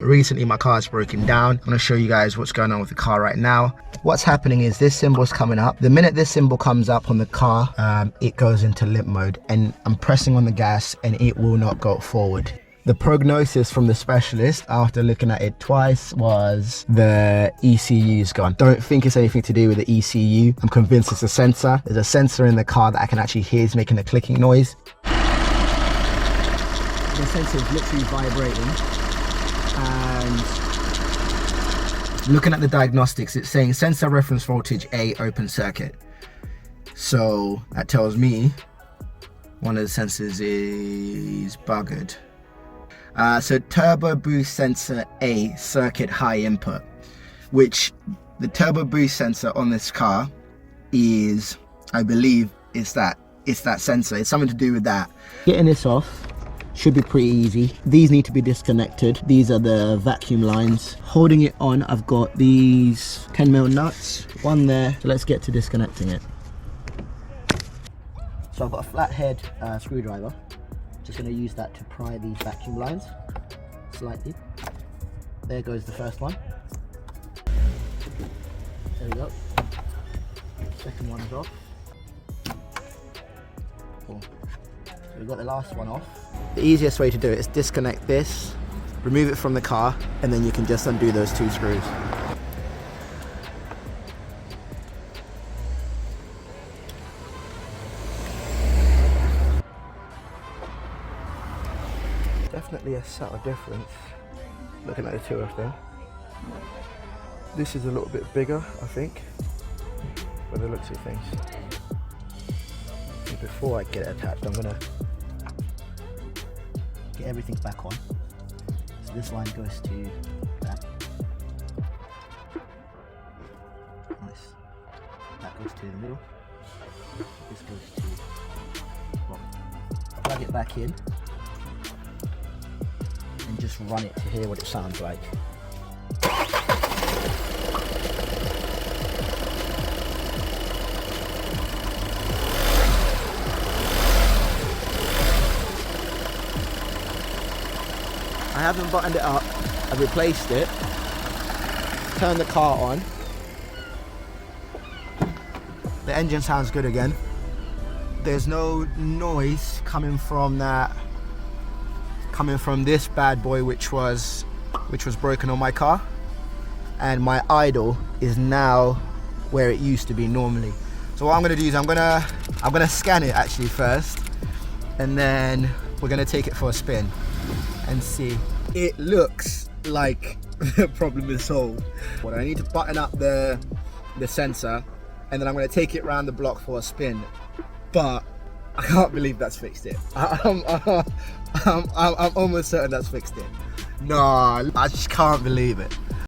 Recently my car's broken down. I'm going to show you guys what's going on with the car right now. What's happening is this symbol's coming up. The minute this symbol comes up on the car, it goes into limp mode, and I'm pressing on the gas and it will not go forward. The prognosis from the specialist after looking at it twice was the ECU is gone. Don't think it's anything to do with the ECU. I'm convinced it's a sensor. There's a sensor in the car that I can actually hear is making a clicking noise. The sensor is literally vibrating. And looking at the diagnostics, it's saying sensor reference voltage A open circuit. So that tells me one of the sensors is buggered. So turbo boost sensor A circuit high input, which the turbo boost sensor on this car is, I believe, it's that sensor. It's something to do with that. Getting this off should be pretty easy. These need to be disconnected. These are the vacuum lines. Holding it on, I've got these 10mm nuts, one there. So let's get to disconnecting it. So I've got a flathead screwdriver. Just going to use that to pry these vacuum lines slightly. There goes the first one. There we go. Second one is off. Cool. So we've got the last one off. The easiest way to do it is disconnect this, remove it from the car, and then you can just undo those two screws. Definitely a subtle difference looking at the two of them. This is a little bit bigger, I think, by the looks of things. And before I get it attached, I'm gonna get everything back on. So this line goes to that. Nice. That goes to the middle. This goes to the bottom. Plug it back in and just run it to hear what it sounds like. I haven't buttoned it up, I've replaced it, turned the car on. The engine sounds good again. There's no noise coming from this bad boy which was broken on my car, and my idle is now where it used to be normally. So what I'm gonna do is I'm gonna scan it actually first, and then we're gonna take it for a spin and see. It looks like the problem is solved. But I need to button up the sensor, and then I'm going to take it around the block for a spin. But I can't believe that's fixed it. I'm almost certain that's fixed it. No, I just can't believe it.